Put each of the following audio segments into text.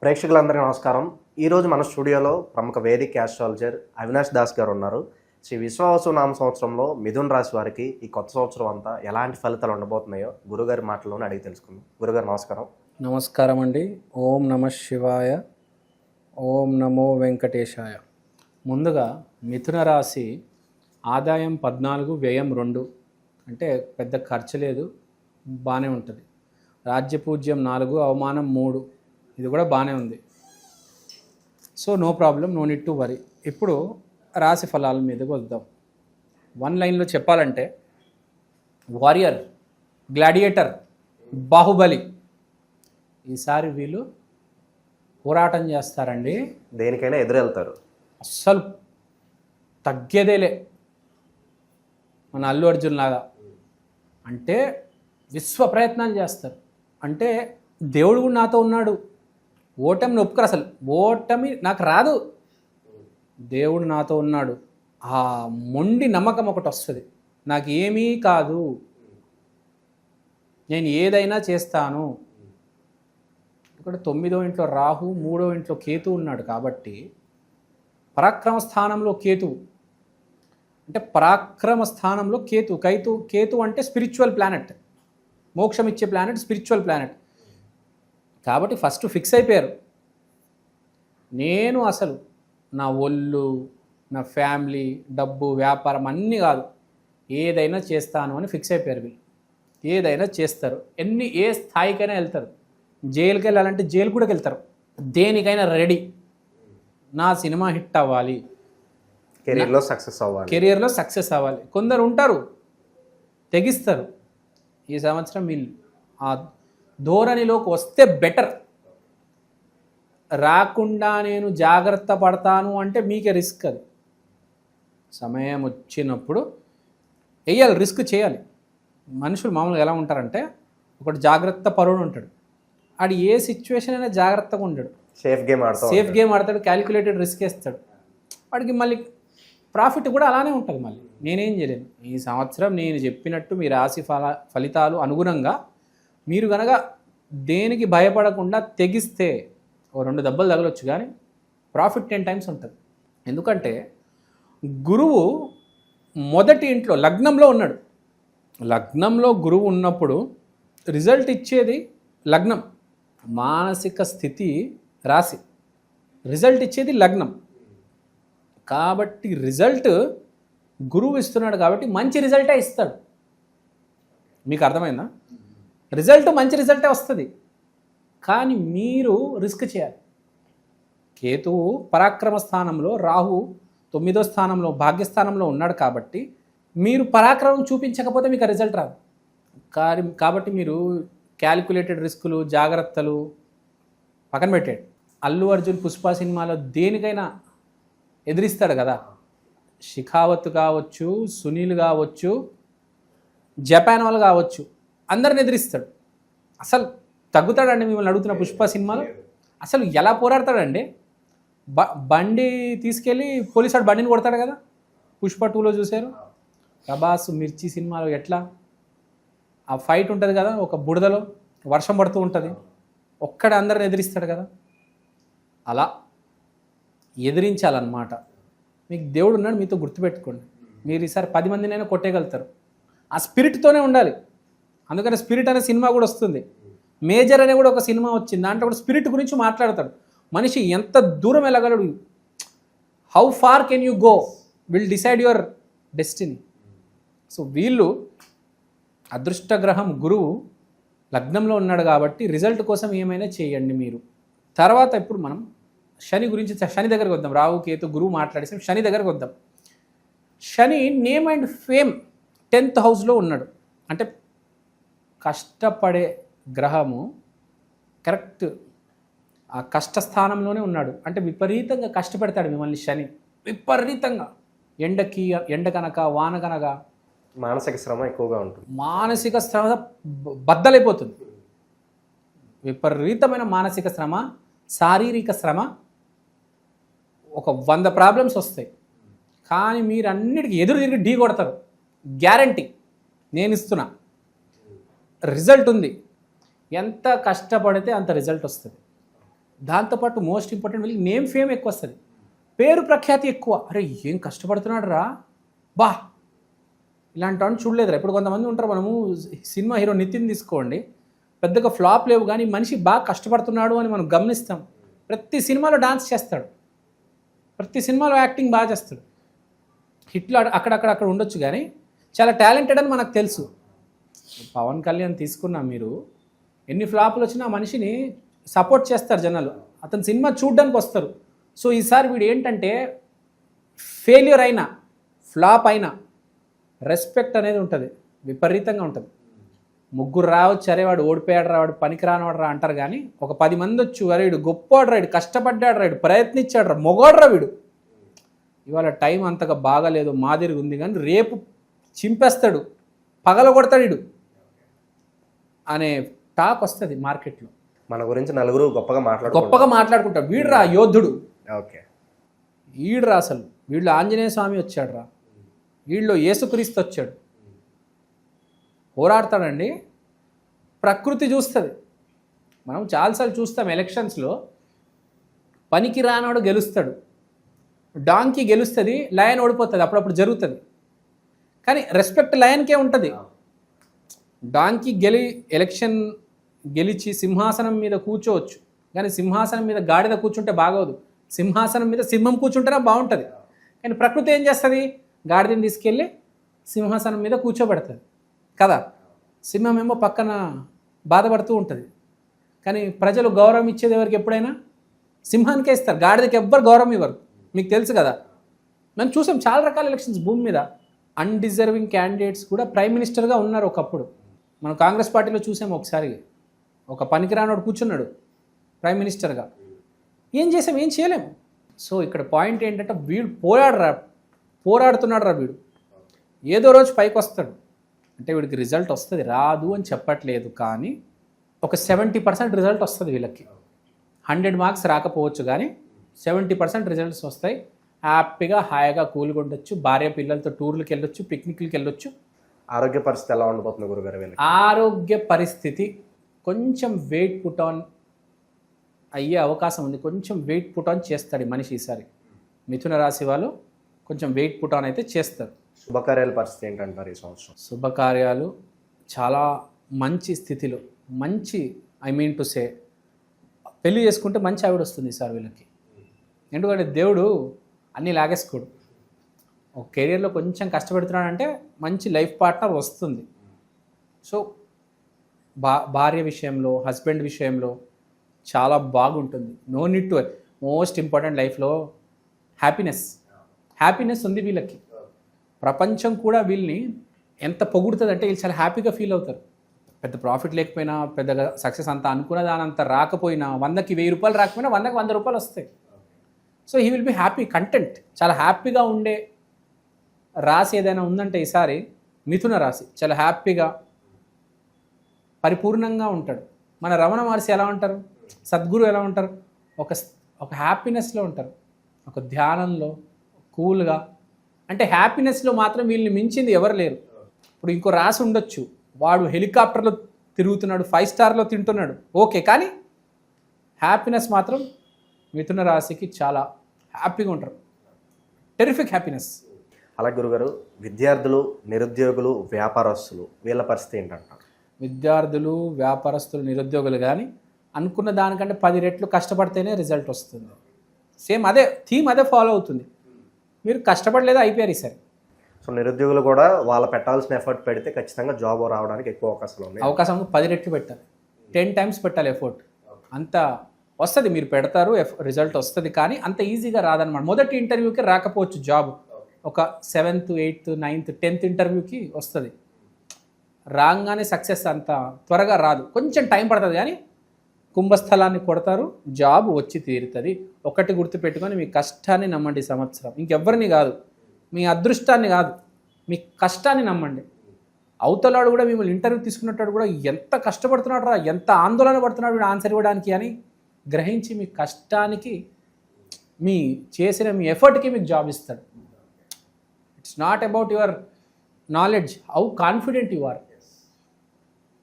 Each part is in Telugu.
ప్రేక్షకులందరికీ నమస్కారం. ఈరోజు మన స్టూడియోలో ప్రముఖ వేదిక్ ఆస్ట్రాలజర్ అవినాష్ దాస్ గారు ఉన్నారు. శ్రీ విశ్వావసు నామ సంవత్సరంలో మిథున్ రాశి వారికి ఈ కొత్త సంవత్సరం అంతా ఎలాంటి ఫలితాలు ఉండబోతున్నాయో గురుగారి మాటల్లోనే అడిగి తెలుసుకుందాం. గురుగారు నమస్కారం. నమస్కారం అండి. ఓం నమ శివాయ, ఓం నమో వెంకటేశాయ. ముందుగా మిథున రాశి ఆదాయం 14, వ్యయం 2, అంటే పెద్ద ఖర్చు లేదు, బాగానే ఉంటుంది. రాజ్యపూజ్యం 4, అవమానం 3, ఇది కూడా బాగానే ఉంది. So no problem, no need to worry. ఇప్పుడు రాశి ఫలాల మీదకి వద్దాం. వన్ లైన్లో చెప్పాలంటే వారియర్, గ్లాడియేటర్, బాహుబలి. ఈసారి వీళ్ళు పోరాటం చేస్తారండి. దేనికైనా ఎదురెళ్తారు, అస్సలు తగ్గేదేలే. మన అల్లు అర్జున్ లాగా అంటే విశ్వ ప్రయత్నాలు చేస్తారు. అంటే దేవుడు కూడా నాతో ఉన్నాడు, ఓటమిని ఒప్పుకోరు. అసలు ఓటమి నాకు రాదు, దేవుడు నాతో ఉన్నాడు. ఆ మొండి నమ్మకం ఒకటి వస్తుంది. నాకు ఏమీ కాదు, నేను ఏదైనా చేస్తాను. ఇక్కడ 9వ ఇంట్లో రాహు, 3వ ఇంట్లో కేతు ఉన్నాడు కాబట్టి పరాక్రమ స్థానంలో కేతు అంటే పరాక్రమ స్థానంలో కేతు అంటే స్పిరిచువల్ ప్లానెట్, మోక్షం ఇచ్చే ప్లానెట్, స్పిరిచువల్ ప్లానెట్. కాబట్టి ఫస్ట్ ఫిక్స్ అయిపోయారు, నేను అసలు నా ఒళ్ళు, నా ఫ్యామిలీ, డబ్బు, వ్యాపారం అన్నీ కాదు, ఏదైనా చేస్తాను అని ఫిక్స్ అయిపోయారు. వీళ్ళు ఏదైనా చేస్తారు, ఏ స్థాయికైనా వెళ్తారు. జైలుకి వెళ్ళాలంటే జైలు కూడా వెళ్తారు, దేనికైనా రెడీ. నా సినిమా హిట్ అవ్వాలి, కెరియర్లో సక్సెస్ అవ్వాలి. కొందరు ఉంటారు తెగిస్తారు. ఈ సంవత్సరం వీళ్ళు ఆ ధోరణిలోకి వస్తే బెటర్. రాకుండా నేను జాగ్రత్త పడతాను అంటే మీకే రిస్క్. అది సమయం వచ్చినప్పుడు వేయాలి, రిస్క్ చేయాలి. మనుషులు మామూలుగా ఎలా ఉంటారంటే, ఒకటి జాగ్రత్త పరుడు ఉంటాడు, ఆడు ఏ సిచ్యువేషన్ అయినా జాగ్రత్తగా ఉంటాడు, సేఫ్ గేమ్ ఆడతాడు, క్యాలిక్యులేటెడ్ రిస్క్ వేస్తాడు. వాడికి మళ్ళీ ప్రాఫిట్ కూడా అలానే ఉంటుంది. మళ్ళీ నేనేం చేయలేను. ఈ సంవత్సరం నేను చెప్పినట్టు మీ రాశి ఫలితాలు అనుగుణంగా మీరు కనుక దేనికి భయపడకుండా తెగిస్తే 2 దెబ్బలు తగలొచ్చు, కానీ ప్రాఫిట్ 10 టైమ్స్ ఉంటుంది. ఎందుకంటే గురువు మొదటి ఇంట్లో లగ్నంలో ఉన్నాడు. లగ్నంలో గురువు ఉన్నప్పుడు రిజల్ట్ ఇచ్చేది లగ్నం. మానసిక స్థితి రాశి, రిజల్ట్ ఇచ్చేది లగ్నం. కాబట్టి రిజల్ట్ గురువు ఇస్తున్నాడు కాబట్టి మంచి రిజల్టే ఇస్తాడు. మీకు అర్థమైందా? రిజల్ట్ మంచి రిజల్టే వస్తుంది, కానీ మీరు రిస్క్ చేయాలి. కేతువు పరాక్రమ స్థానంలో, రాహు 9వ స్థానంలో, భాగ్యస్థానంలో ఉన్నాడు కాబట్టి మీరు పరాక్రమం చూపించకపోతే మీకు రిజల్ట్ రాదు. కాబట్టి మీరు క్యాలిక్యులేటెడ్ రిస్కులు, జాగ్రత్తలు పక్కన పెట్టాడు. అల్లు అర్జున్ పుష్ప సినిమాలో దేనికైనా ఎదిరిస్తాడు కదా. షిఖావత్ కావచ్చు, సునీల్ కావచ్చు, జపాన్ వాళ్ళు కావచ్చు, అందరిని ఎదిరిస్తాడు. అసలు తగ్గుతాడండి మిమ్మల్ని అడుగుతున్న పుష్ప సినిమాలో. అసలు ఎలా పోరాడతాడండి? బండి తీసుకెళ్ళి పోలీసు బండిని కొడతాడు కదా. పుష్ప 2లో చూశారు. ప్రభాస్ మిర్చి సినిమాలో ఎట్లా ఆ ఫైట్ ఉంటుంది కదా, ఒక బుడదలో వర్షం పడుతూ ఉంటుంది, ఒక్కడ అందరిని ఎదిరిస్తాడు కదా. అలా ఎదిరించాలన్నమాట. మీకు దేవుడు ఉన్నాడు, మీతో గుర్తుపెట్టుకోండి. మీరు ఈసారి 10 మందినైనా కొట్టేయగలుగుతారు. ఆ స్పిరిట్తోనే ఉండాలి. అందుకని స్పిరిట్ అనే సినిమా కూడా వస్తుంది. మేజర్ అనే కూడా ఒక సినిమా వచ్చింది, దాంట్లో కూడా స్పిరిట్ గురించి మాట్లాడతాడు. మనిషి ఎంత దూరం వెళ్ళగలడు, how far can you go will decide your destiny. So వీళ్ళు అదృష్టగ్రహం గురువు లగ్నంలో ఉన్నాడు కాబట్టి రిజల్ట్ కోసం ఏమైనా చేయండి మీరు. తర్వాత ఇప్పుడు మనం శని గురించి, శని దగ్గరికి వద్దాం. రాహు, కేతు, గురువు మాట్లాడేసాం, శని దగ్గరికి వద్దాం. శని నేమ్ అండ్ ఫేమ్ 10th హౌస్లో ఉన్నాడు. అంటే కష్టపడే గ్రహము, కరెక్ట్ ఆ కష్టస్థానంలోనే ఉన్నాడు. అంటే విపరీతంగా కష్టపెడతాడు మిమ్మల్ని శని, విపరీతంగా. ఎండకనక వానకనక మానసిక శ్రమ ఎక్కువగా ఉంటుంది. మానసిక శ్రమ బద్దలైపోతుంది. విపరీతమైన మానసిక శ్రమ, శారీరక శ్రమ, ఒక 100 ప్రాబ్లమ్స్ వస్తాయి. కానీ మీరు అన్నిటికీ ఎదురు తిరిగి ఢీ కొడతారు. గ్యారంటీ నేను ఇస్తున్నా. రిజల్ట్ ఉంది. ఎంత కష్టపడితే అంత రిజల్ట్ వస్తుంది. దాంతోపాటు మోస్ట్ ఇంపార్టెంట్ వీళ్ళకి నేమ్ ఫేమ్ ఎక్కువ వస్తుంది, పేరు ప్రఖ్యాతి ఎక్కువ. అరే ఏం కష్టపడుతున్నాడు రా బా, ఇలాంటి వాడిని చూడలేదురా. ఇప్పుడు కొంతమంది ఉంటారు, మనము సినిమా హీరో నితిన్ తీసుకోండి, పెద్దగా ఫ్లాప్ లేవు కానీ మనిషి బాగా కష్టపడుతున్నాడు అని మనం గమనిస్తాం. ప్రతి సినిమాలో డాన్స్ చేస్తాడు, ప్రతి సినిమాలో యాక్టింగ్ బాగా చేస్తాడు. హిట్లు అక్కడ ఉండొచ్చు కానీ చాలా టాలెంటెడ్ అని మనకు తెలుసు. పవన్ కళ్యాణ్ తీసుకున్నా, మీరు ఎన్ని ఫ్లాపులు వచ్చినా ఆ మనిషిని సపోర్ట్ చేస్తారు జనాలు, అతని సినిమా చూడడానికి వస్తారు. సో ఈసారి వీడు ఏంటంటే ఫెయిల్యూర్ అయినా ఫ్లాప్ అయినా రెస్పెక్ట్ అనేది ఉంటుంది, విపరీతంగా ఉంటుంది. ముగ్గురు రావచ్చు, అరే వాడు ఓడిపోయాడు రా, వాడు పనికి రానివాడు రా అంటారు కానీ ఒక 10 మంది వచ్చు, అరే వీడు గొప్పవాడు రా, వీడు కష్టపడ్డాడు రా, వీడు ప్రయత్నించాడు రా, మొగోడు రా వీడు, ఇవాళ టైం అంతగా బాగాలేదు మాదిరిగా ఉంది కానీ రేపు చింపేస్తాడు, పగలగొడతాడు వీడు అనే టాక్ వస్తుంది మార్కెట్లో. మన గురించి నలుగురు గొప్పగా మాట్లాడుకుంటాడు, వీడురా యోధుడు, ఓకే వీడురా అసలు, వీళ్ళు ఆంజనేయ స్వామి వచ్చాడు రా, వీళ్ళు యేసుక్రీస్తు వచ్చాడు, పోరాడతాడండి. ప్రకృతి చూస్తుంది, మనం చాలాసార్లు చూస్తాం ఎలక్షన్స్లో, పనికి రానోడు గెలుస్తాడు, డాంకీ గెలుస్తుంది, లయన్ ఓడిపోతుంది, అప్పుడప్పుడు జరుగుతుంది. కానీ రెస్పెక్ట్ లయన్కే ఉంటుంది. డాంకీ ఎలక్షన్ గెలిచి సింహాసనం మీద కూర్చోవచ్చు, కానీ సింహాసనం మీద గాడిద కూర్చుంటే బాగోదు, సింహాసనం మీద సింహం కూర్చుంటేనే బాగుంటుంది. కానీ ప్రకృతి ఏం చేస్తుంది, గాడిదని తీసుకెళ్ళి సింహాసనం మీద కూర్చోబెడుతుంది కదా, సింహం ఏమో పక్కన బాధపడుతూ ఉంటుంది. కానీ ప్రజలు గౌరవం ఇచ్చేది ఎవరికి? ఎప్పుడైనా సింహానికే ఇస్తారు, గాడిదకి ఎవ్వరు గౌరవం ఇవ్వరు, మీకు తెలుసు కదా. మనం చూసాం చాలా రకాల ఎలక్షన్స్ భూమి మీద, అన్డిజర్వింగ్ క్యాండిడేట్స్ కూడా ప్రైమ్ మినిస్టర్గా ఉన్నారు ఒకప్పుడు. మనం కాంగ్రెస్ పార్టీలో చూసాము, ఒకసారి ఒక పనికిరానోడు కూర్చున్నాడు ప్రైమ్ మినిస్టర్గా, ఏం చేసాం, ఏం చేయలేము. సో ఇక్కడ పాయింట్ ఏంటంటే వీడు పోరాడుతున్నాడు రా, వీడు ఏదో రోజు పైకి వస్తాడు. అంటే వీడికి రిజల్ట్ వస్తుంది, రాదు అని చెప్పట్లేదు, కానీ ఒక 70% రిజల్ట్ వస్తుంది వీళ్ళకి. 100 మార్క్స్ రాకపోవచ్చు కానీ 70% రిజల్ట్స్ వస్తాయి. హ్యాపీగా హాయిగా కూల్గా ఉండొచ్చు, భార్య పిల్లలతో టూర్లకు వెళ్ళొచ్చు, పిక్నిక్లకి వెళ్ళొచ్చు. ఆరోగ్య పరిస్థితి ఎలా ఉండబోతుంది గురుగారు వీళ్ళకి? ఆరోగ్య పరిస్థితి కొంచెం వెయిట్ పుట్ ఆన్ అయ్యే అవకాశం ఉంది, కొంచెం వెయిట్ పుట్ ఆన్ చేస్తాడు ఈ మనిషి ఈసారి. మిథున రాశి వాళ్ళు కొంచెం వెయిట్ పుట్ ఆన్ అయితే చేస్తారు. శుభకార్యాల పరిస్థితి ఏంటంటారు ఈ సంవత్సరం? శుభకార్యాలు చాలా మంచి స్థితిలో, మంచి టు సే పెళ్లి చేసుకుంటే మంచి ఆవిడ వస్తుంది ఈసారి వీళ్ళకి. ఎందుకంటే దేవుడు అన్నీ లాగేసుకోడు. ఒక కెరియర్లో కొంచెం కష్టపెడుతున్నాడంటే మంచి లైఫ్ పార్ట్నర్ వస్తుంది. సో భార్య విషయంలో, హస్బెండ్ విషయంలో చాలా బాగుంటుంది. No need to, most important లైఫ్లో హ్యాపీనెస్ ఉంది వీళ్ళకి. ప్రపంచం కూడా వీళ్ళని ఎంత పొగుడుతుంది అంటే వీళ్ళు చాలా హ్యాపీగా ఫీల్ అవుతారు. పెద్ద ప్రాఫిట్ లేకపోయినా, పెద్దగా సక్సెస్ అంతా అనుకున్న దానంత రాకపోయినా, 100కి 1000 రూపాయలు రాకపోయినా 100కి 100 రూపాయలు వస్తాయి. So he will be happy, content, చాలా హ్యాపీగా ఉండే రాశి ఏదైనా ఉందంటే ఈసారి మిథున రాశి. చాలా హ్యాపీగా పరిపూర్ణంగా ఉంటాడు. మన రమణ మహర్షి ఎలా ఉంటారు, సద్గురు ఎలా ఉంటారు, ఒక హ్యాపీనెస్లో ఉంటారు, ఒక ధ్యానంలో కూల్గా. అంటే హ్యాపీనెస్లో మాత్రం వీళ్ళని మించింది ఎవరు లేరు. ఇప్పుడు ఇంకో రాశి ఉండొచ్చు, వాడు హెలికాప్టర్లో తిరుగుతున్నాడు, 5 స్టార్లో తింటున్నాడు, ఓకే, కానీ హ్యాపీనెస్ మాత్రం మిథున రాశికి చాలా హ్యాపీగా ఉంటారు, టెరిఫిక్ హ్యాపీనెస్. అలా గురుగారు, విద్యార్థులు, నిరుద్యోగులు, వ్యాపారస్తులు వీళ్ళ పరిస్థితి ఏంటంటారు? విద్యార్థులు, వ్యాపారస్తులు, నిరుద్యోగులు కానీ అనుకున్న దానికంటే 10 రెట్లు కష్టపడితేనే రిజల్ట్ వస్తుంది. సేమ్ అదే థీమ్, అదే ఫాలో అవుతుంది. మీరు కష్టపడలేదా, అయిపోయారు ఈసారి. సో నిరుద్యోగులు కూడా వాళ్ళు పెట్టాల్సిన ఎఫర్ట్ పెడితే ఖచ్చితంగా జాబ్ రావడానికి ఎక్కువ అవకాశాలు ఉన్నాయి. అవకాశం 10 రెట్లు పెట్టాలి, 10 times పెట్టాలి ఎఫర్ట్. అంత వస్తుంది, మీరు పెడతారు, రిజల్ట్ వస్తుంది, కానీ అంత ఈజీగా రాదనమాట. మొదటి ఇంటర్వ్యూకి రాకపోవచ్చు జాబ్, ఒక 7th, 8th, 9th, 10th ఇంటర్వ్యూకి వస్తుంది. రాగానే సక్సెస్ అంత త్వరగా రాదు, కొంచెం టైం పడుతుంది, కానీ కుంభస్థలాన్ని కొడతారు, జాబ్ వచ్చి తీరుతుంది. ఒకటి గుర్తుపెట్టుకొని మీ కష్టాన్ని నమ్మండి. సంవత్సరం ఇంకెవ్వరిని కాదు, మీ అదృష్టాన్ని కాదు, మీ కష్టాన్ని నమ్మండి. అవతలాడు కూడా మిమ్మల్ని ఇంటర్వ్యూ తీసుకున్నట్టు కూడా ఎంత కష్టపడుతున్నాడు రా, ఎంత ఆందోళన పడుతున్నాడు వీడు ఆన్సర్ ఇవ్వడానికి అని గ్రహించి మీ కష్టానికి, మీ చేసిన మీ ఎఫర్ట్కి మీకు జాబ్ ఇస్తాడు. It's not about your knowledge, how confident you are.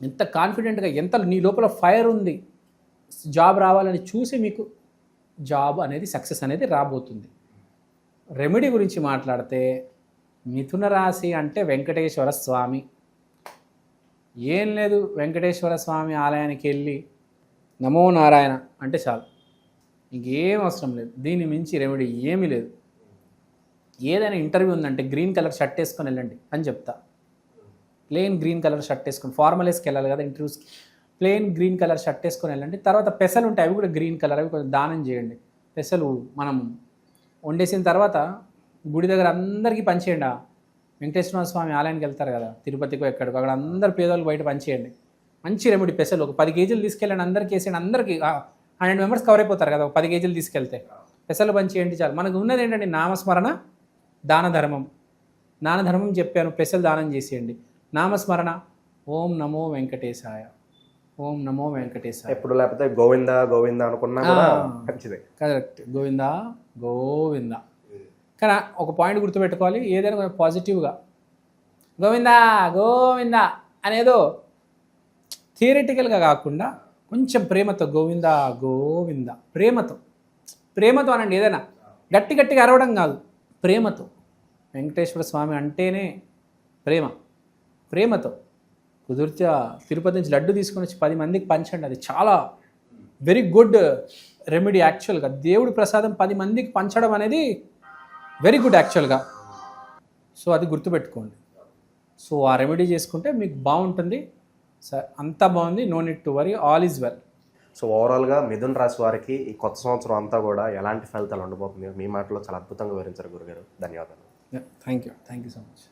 ఎంత కాన్ఫిడెంట్గా, ఎంత నీ లోపల ఫైర్ ఉంది, జాబ్ రావాలని చూసి మీకు జాబ్ అనేది సక్సెస్ అనేది రాబోతుంది. రెమెడీ గురించి మాట్లాడితే మిథున రాశి అంటే వెంకటేశ్వర స్వామి. ఏం లేదు, వెంకటేశ్వర స్వామి ఆలయానికి వెళ్ళి నమో నారాయణ అంటే చాలు, ఇంకేం అవసరం లేదు. దీని మించి రెమెడీ ఏమీ లేదు. ఏదైనా ఇంటర్వ్యూ ఉందంటే గ్రీన్ కలర్ షర్ట్ వేసుకొని వెళ్ళండి అని చెప్తా. ప్లెయిన్ గ్రీన్ కలర్ షర్ట్ వేసుకొని, ఫార్మల్ వేసుకు వెళ్ళాలి కదా ఇంటర్వ్యూస్కి, ప్లెయిన్ గ్రీన్ కలర్ షర్ట్ వేసుకొని వెళ్ళండి. తర్వాత పెసలు ఉంటాయి, అవి కూడా గ్రీన్ కలర్, అవి కొంచెం దానం చేయండి. పెసలు మనం వండేసిన తర్వాత గుడి దగ్గర అందరికీ పంచేయండి. వెంకటేశ్వర స్వామి ఆలయానికి వెళ్తారు కదా తిరుపతికో ఎక్కడికో, అక్కడ అందరు పేదోళ్ళు బయట పంచేయండి. మంచి రెమెడీ పెసలు ఒక 10 కేజీలు తీసుకెళ్ళండి, అందరికీ వేసేయండి. అందరికీ 100 మెంబర్స్ కవర్ అయిపోతారు కదా ఒక 10 కేజీలు తీసుకెళ్తే. పెసలు పంచేయండి చాలు. మనకు ఉన్నది ఏంటంటే నామస్మరణ, దాన ధర్మం. దాన ధర్మం చెప్పాను, పెసలు దానం చేసేయండి. నామస్మరణ ఓం నమో వెంకటేశాయ, ఓం నమో వెంకటేశాయ. ఎప్పుడు లేకపోతే గోవింద గోవింద అనుకున్నా కూడా మంచిదే. కరెక్ట్, గోవిందా గోవిందా. కానీ ఒక పాయింట్ గుర్తుపెట్టుకోవాలి, ఏదైనా కొంచెం పాజిటివ్గా గోవిందా గోవిందా అనేదో థియరిటికల్గా కాకుండా కొంచెం ప్రేమతో గోవిందా గోవిందా, ప్రేమతో అనండి. ఏదైనా గట్టిగా అరవడం కాదు, ప్రేమతో. వెంకటేశ్వర స్వామి అంటేనే ప్రేమతో. కుదిరితే తిరుపతి నుంచి లడ్డు తీసుకొని వచ్చి 10 మందికి పంచండి. అది చాలా వెరీ గుడ్ రెమెడీ యాక్చువల్గా. దేవుడి ప్రసాదం 10 మందికి పంచడం అనేది వెరీ గుడ్ యాక్చువల్గా. సో అది గుర్తుపెట్టుకోండి. సో ఆ రెమెడీ చేసుకుంటే మీకు బాగుంటుంది. సరే, అంతా బాగుంది, no need to worry, all is well. So ఓవరాల్గా మిథున్ రాశి వారికి ఈ కొత్త సంవత్సరం అంతా కూడా ఎలాంటి ఫలితాలు ఉండబోతుంది మీ మాటలో చాలా అద్భుతంగా వివరించారు గురుగారు. ధన్యవాదాలు. Thank you so much.